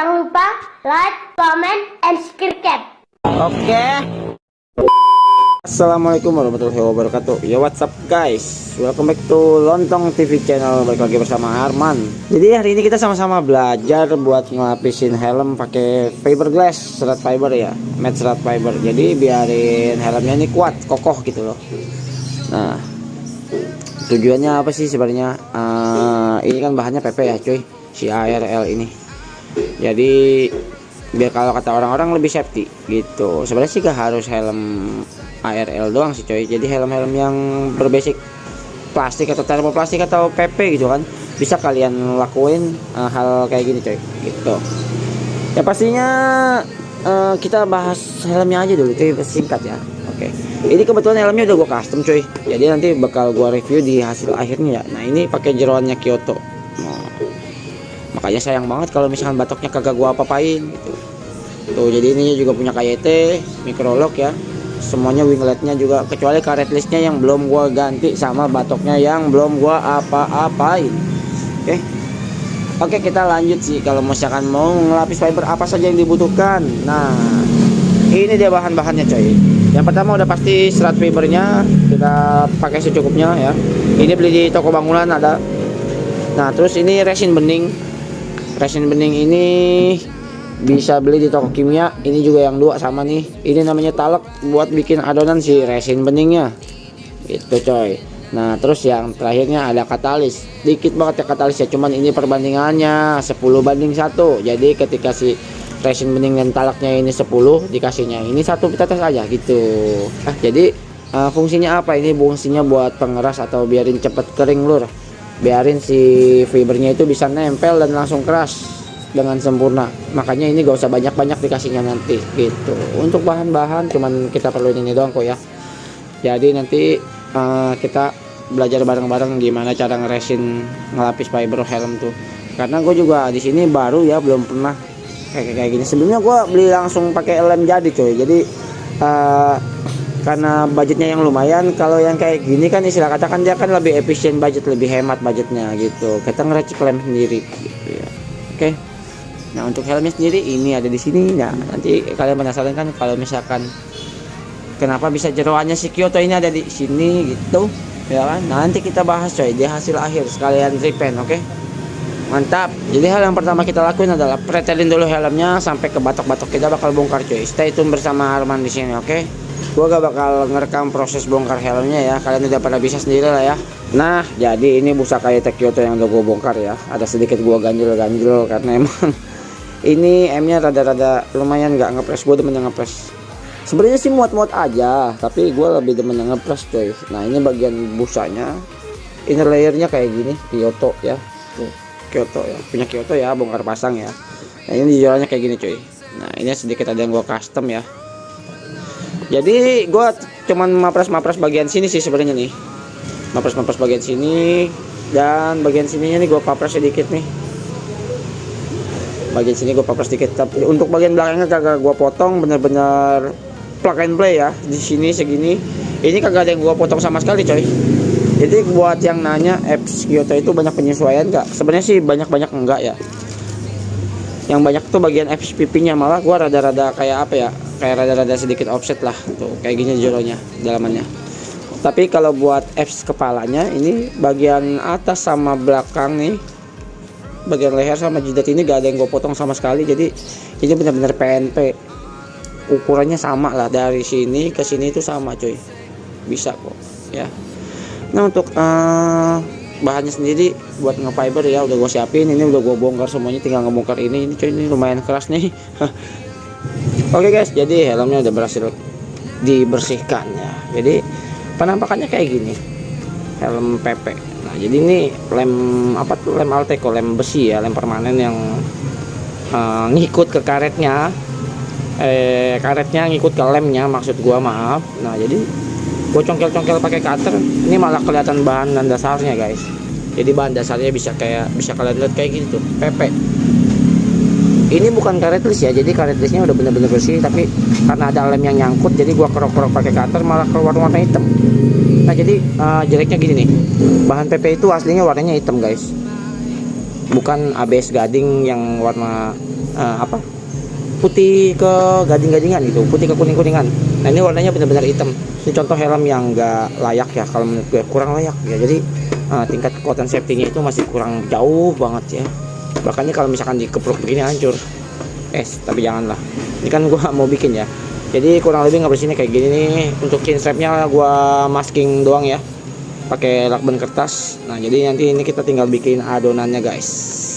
Jangan lupa like, comment, and subscribe. Oke. Assalamualaikum warahmatullahi wabarakatuh. Ya, what's up guys, welcome back to Lontong TV channel. Balik lagi bersama Arman. Jadi hari ini kita sama-sama belajar buat ngelapisin helm pakai fiberglass, serat fiber ya, matte serat fiber. Jadi biarin helmnya ini kuat, kokoh gitu loh. Nah, tujuannya apa sih sebenarnya? Ini kan bahannya PP ya cuy, si ARL ini. Jadi biar kalau kata orang-orang lebih safety gitu. Sebenarnya sih gak harus helm ARL doang sih coy. Jadi helm-helm yang berbasic plastik atau termoplastik atau PP gitu kan, bisa kalian lakuin hal kayak gini coy gitu. Ya pastinya kita bahas helmnya aja dulu coy, singkat ya. Oke. Ini kebetulan helmnya udah gue custom coy. Jadi nanti bakal gue review di hasil akhirnya ya. Nah ini pakai jeroannya Kyoto. Makanya sayang banget kalau misalkan batoknya kagak gua apa-apain gitu. Tuh, jadi ini juga punya KYT, microlock ya. Semuanya wingletnya juga, kecuali karet listnya yang belum gua ganti sama batoknya yang belum gua apa-apain. Oke, kita lanjut sih. Kalau misalkan mau ngelapis fiber apa saja yang dibutuhkan. Nah, ini dia bahan-bahannya coy. Yang pertama udah pasti serat fibernya, kita pakai secukupnya ya. Ini beli di toko bangunan ada. Nah, terus ini resin bening. Resin bening ini bisa beli di toko kimia. Ini juga yang dua sama nih. Ini namanya talek buat bikin adonan si resin beningnya. Itu coy. Nah, terus yang terakhirnya ada katalis. Dikit banget ya katalis ya. Cuman ini perbandingannya 10:1. Jadi ketika si resin bening dan taleknya ini 10, dikasihnya ini 1 tetes aja gitu. Jadi fungsinya apa? Ini fungsinya buat pengeras atau biarin cepet kering lur. Biarin si fibernya itu bisa nempel dan langsung keras dengan sempurna. Makanya ini gak usah banyak-banyak dikasihnya nanti gitu. Untuk bahan-bahan cuman kita perlu ini doang kok ya. Jadi nanti kita belajar bareng-bareng gimana cara ngeresin ngelapis fiber helm tuh. Karena gue juga di sini baru ya, belum pernah kayak gini. Sebelumnya gue beli langsung pakai lem jadi coy. Jadi karena budgetnya yang lumayan, kalau yang kayak gini kan istilah katakan dia kan lebih efisien budget, lebih hemat budgetnya gitu. Kita ngeracik lem sendiri gitu ya. Oke. Nah, untuk helmnya sendiri ini ada di sini. Nah, nanti kalian penasaran kan kalau misalkan kenapa bisa jeroannya si Kyoto ini ada di sini gitu ya kan. Nah, nanti kita bahas coy di hasil akhir sekalian repaint, oke? Mantap. Jadi hal yang pertama kita lakuin adalah pretelin dulu helmnya sampai ke batok-batok, kita bakal bongkar coy. Stay tune bersama Arman di sini, oke? Gua gak bakal ngerekam proses bongkar helmnya ya, kalian udah pada bisa sendiri lah ya. Nah, jadi ini busa KYT Kyoto yang udah gua bongkar ya. Ada sedikit gua ganjel karena emang ini M-nya rada-rada lumayan gak ngepres. Gua demen yang ngepres. Sebenarnya sih muat-muat aja, tapi gua lebih demen yang ngepres coy. Nah, ini bagian busanya, inner layernya kayak gini, Kyoto ya. Tuh, Kyoto ya, punya Kyoto ya, bongkar pasang ya. Nah, ini dijualnya kayak gini coy. Nah, ini sedikit ada yang gua custom ya. Jadi gue cuman mapres bagian sini sih sebenarnya nih, mapres bagian sini, dan bagian sininya nih gue papres sedikit nih. Bagian sini gue papres sedikit, tapi untuk bagian belakangnya kagak gue potong, bener-bener plug and play ya. Di sini segini, ini kagak ada yang gue potong sama sekali coy. Jadi buat yang nanya apps Kyoto itu banyak penyesuaian gak? Sebenarnya sih banyak enggak ya. Yang banyak tuh bagian FPP-nya, malah gue rada-rada kayak apa ya, kayak rada-rada sedikit offset lah tuh, kayak gini jeronya dalamannya. Tapi kalau buat Fs kepalanya ini bagian atas sama belakang nih, bagian leher sama jidat ini gak ada yang gue potong sama sekali. Jadi ini benar-benar PNP, ukurannya sama lah, dari sini ke sini itu sama coy, bisa kok ya. Nah, untuk bahannya sendiri buat nge-fiber ya udah gue siapin. Ini udah gue bongkar semuanya, tinggal ngebongkar ini coy. Ini lumayan keras nih. Oke guys, jadi helmnya udah berhasil dibersihkan ya. Jadi penampakannya kayak gini, helm PP. Nah, jadi ini lem apa tuh, lem Alteco, lem besi ya, lem permanen yang ngikut ke karetnya. Karetnya ngikut ke lemnya, maksud gua, maaf. Nah, jadi gua congkel-congkel pakai cutter. Ini malah kelihatan bahan dan dasarnya guys. Jadi bahan dasarnya bisa kalian lihat kayak gini tuh, PP. Ini bukan karet list ya, jadi karet listnya udah bener-bener bersih, tapi karena ada lem yang nyangkut, jadi gua kerok-kerok pakai cutter malah keluar warna hitam. Nah, jadi jeleknya gini nih, bahan PP itu aslinya warnanya hitam guys, bukan ABS gading yang warna apa putih ke gading-gadingan gitu, putih ke kuning-kuningan. Nah ini warnanya benar-benar hitam. Ini contoh helm yang nggak layak ya, kalau menurut gue kurang layak ya. Jadi tingkat kekuatan safety-nya itu masih kurang jauh banget ya. Makanya kalau misalkan dikepruk begini hancur. Tapi janganlah. Ini kan gua mau bikin ya. Jadi kurang lebih ngebersihinnya kayak gini nih. Untuk chin strapnya gua masking doang ya, pakai lakban kertas. Nah jadi nanti ini kita tinggal bikin adonannya guys.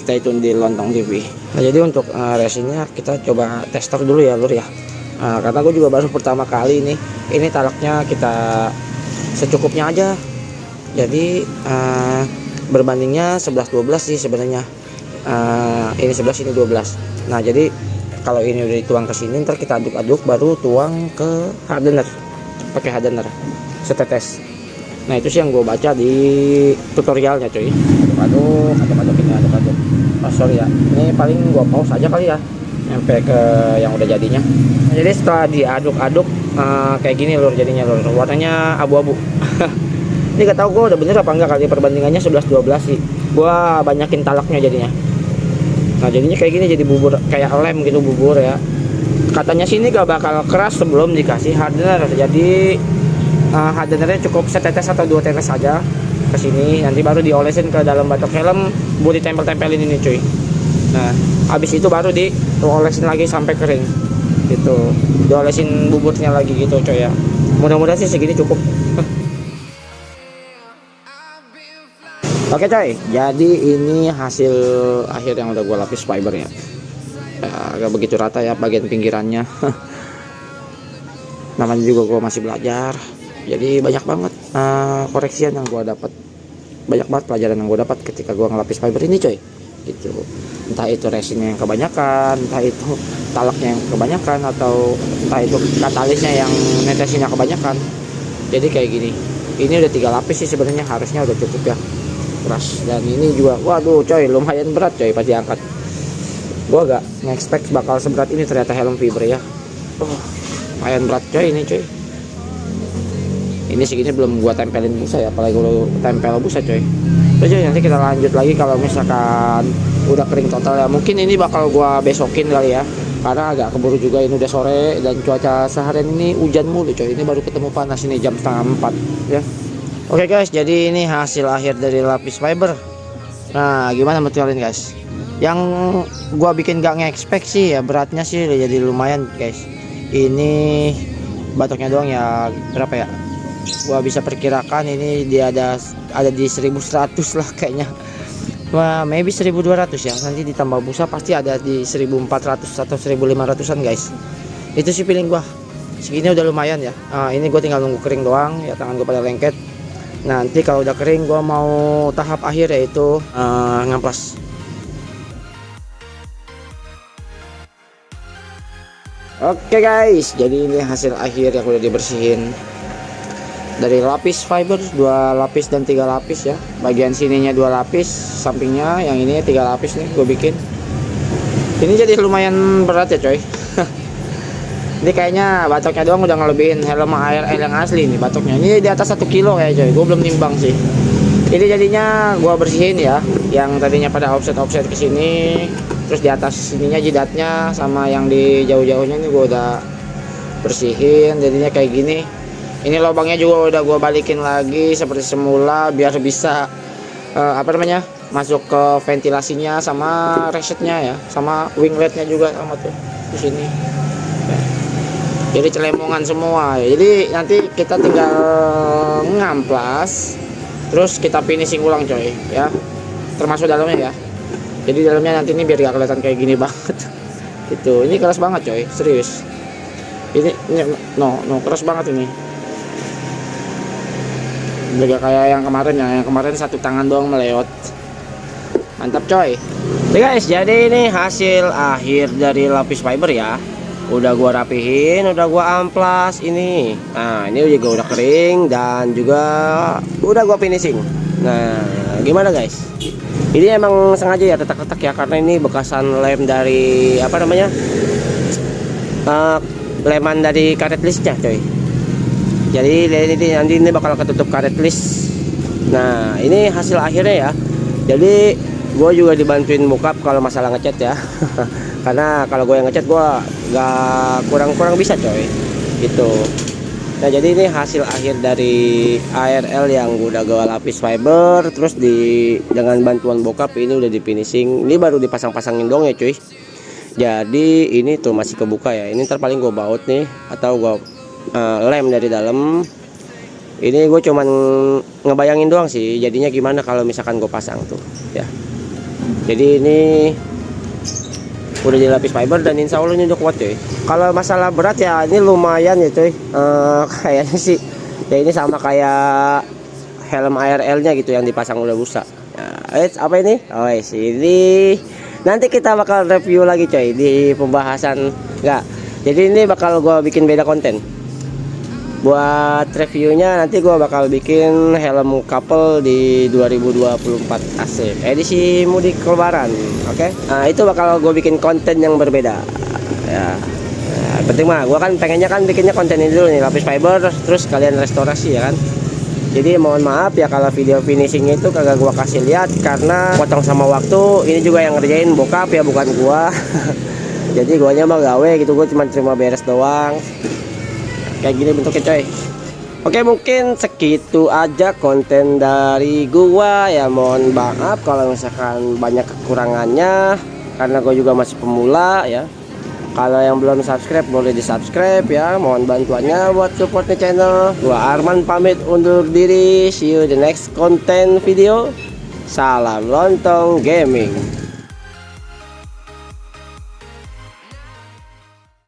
Stay tune di Lontong TV. Nah jadi untuk resinnya kita coba tester dulu ya lur ya. Karena gue juga baru pertama kali nih. Ini talaknya kita secukupnya aja. Jadi berbandingnya 11-12 sih sebenarnya. Ini 11 ini 12. Nah jadi kalau ini udah dituang ke sini, ntar kita aduk-aduk baru tuang ke hardener. Pakai hardener setetes. Nah itu sih yang gue baca di tutorialnya cuy. Aduk-aduk ini aduk-aduk. Oh sorry ya, ini paling gue pause aja kali ya sampai ke yang udah jadinya. Nah, jadi setelah diaduk-aduk kayak gini lur jadinya lur, warnanya abu-abu. Ini gak tau gue udah bener apa enggak kali perbandingannya 11-12 sih. Gue banyakin talaknya jadinya. Nah jadinya kayak gini, jadi bubur kayak lem gitu bubur ya. Katanya sini gak bakal keras sebelum dikasih hardener. Jadi hardenernya cukup setetes atau 2 tetes saja ke sini, nanti baru diolesin ke dalam batok helm buat ditempel-tempelin ini cuy. Nah habis itu baru diolesin lagi sampai kering gitu, diolesin buburnya lagi gitu coy ya. Mudah-mudahan sih segini cukup. Oke coy, jadi ini hasil akhir yang udah gue lapis fibernya. Agak begitu rata ya bagian pinggirannya. Namanya juga gue masih belajar, jadi banyak banget koreksian yang gue dapat, banyak banget pelajaran yang gue dapat ketika gue ngelapis fiber ini coy gitu. Entah itu resinnya yang kebanyakan, entah itu talaknya yang kebanyakan, atau entah itu katalisnya yang netesinnya kebanyakan. Jadi kayak gini, ini udah 3 lapis sih sebenarnya, harusnya udah cukup ya keras. Dan ini juga waduh coy lumayan berat coy pas diangkat. Gue gak nge-expect bakal seberat ini ternyata helm fiber ya. Lumayan berat coy ini coy. Ini segini belum gua tempelin busa ya, apalagi kalau tempel busa coy. Terus nanti kita lanjut lagi kalau misalkan udah kering total ya. Mungkin ini bakal gua besokin kali ya, karena agak keburu juga, ini udah sore dan cuaca seharian ini hujan mulu coy. Ini baru ketemu panas ini jam 3:30 ya. Oke guys, jadi ini hasil akhir dari lapis fiber. Nah gimana menurut kalian guys? Yang gua bikin gak nge-expect sih ya, beratnya sih jadi lumayan guys. Ini batoknya doang ya, berapa ya? Gua bisa perkirakan ini dia ada di 1100 lah kayaknya. Wah, maybe 1200 ya. Nanti ditambah busa pasti ada di 1400 atau 1500-an guys. Itu sih feeling gua. Segini udah lumayan ya. Ini gua tinggal nunggu kering doang ya, tangan gua pada lengket. Nanti kalau udah kering gua mau tahap akhir yaitu ngamplas. Oke guys, jadi ini hasil akhir yang udah dibersihin dari lapis fiber, 2 lapis dan 3 lapis ya. Bagian sininya 2 lapis, sampingnya yang ini 3 lapis nih gue bikin. Ini jadi lumayan berat ya coy. Ini kayaknya batoknya doang udah ngelebihin helm ARL yang asli nih batoknya. Ini di atas 1 kilo kayak coy, gue belum nimbang sih. Ini jadinya gue bersihin ya, yang tadinya pada offset ke sini. Terus di atas sininya jidatnya sama yang di jauh-jauhnya ini gue udah bersihin, jadinya kayak gini. Ini lubangnya juga udah gue balikin lagi seperti semula biar bisa masuk ke ventilasinya sama resetnya ya, sama wingletnya juga sama tuh di sini. Jadi celemongan semua. Jadi nanti kita tinggal ngamplas, terus kita finishing ulang coy ya, termasuk dalamnya ya. Jadi dalamnya nanti ini biar gak kelihatan kayak gini banget. Gitu. Ini keras banget coy, serius. Ini no keras banget ini. Beda kayak yang kemarin ya, yang kemarin 1 tangan doang meleot. Mantap coy. Oke guys, jadi ini hasil akhir dari lapis fiber ya. Udah gua rapihin, udah gua amplas ini. Nah, ini juga udah kering dan juga udah gua finishing. Nah, gimana guys? Ini emang sengaja ya retak-retak ya, karena ini bekasan lem dari leman dari karet listnya coy. Jadi nanti ini bakal ketutup karet list. Nah ini hasil akhirnya ya. Jadi gue juga dibantuin bokap kalau masalah ngecat ya. karena kalau gue yang ngecat gue gak kurang bisa coy gitu. Nah jadi ini hasil akhir dari ARL yang udah gue lapis fiber, terus dengan bantuan bokap ini udah di finishing. Ini baru dipasang-pasangin dong ya cuy. Jadi ini tuh masih kebuka ya. Ini ntar paling gue baut nih atau gue lem dari dalam. Ini gue cuman ngebayangin doang sih jadinya gimana kalau misalkan gue pasang tuh ya. Jadi ini udah dilapis fiber dan insya Allah ini udah kuat cuy. Kalau masalah berat ya ini lumayan ya cuy. Kayaknya sih ya ini sama kayak helm ARL nya gitu yang dipasang udah busa ya. Apa ini? Oh ini nanti kita bakal review lagi coy di pembahasan enggak. Jadi ini bakal gua bikin beda konten. Buat reviewnya nanti gua bakal bikin helm couple di 2024 asik edisi mudik lebaran. Oke. Nah, itu bakal gua bikin konten yang berbeda. Ya. Nah, penting mah gua kan pengennya kan bikinnya konten ini dulu nih, lapis fiber terus kalian restorasi ya kan. Jadi mohon maaf ya kalau video finishingnya itu kagak gua kasih lihat karena potong sama waktu. Ini juga yang ngerjain bokap ya, bukan gua. Jadi guanya mah gawe gitu, gua cuma terima beres doang. Kayak gini bentuknya coy. Oke, mungkin segitu aja konten dari gua ya. Mohon maaf kalau misalkan banyak kekurangannya karena gua juga masih pemula ya. Kalau yang belum subscribe boleh di subscribe ya. Mohon bantuannya buat support channel. Gua Arman pamit undur diri. See you the next content video. Salam lontong gaming.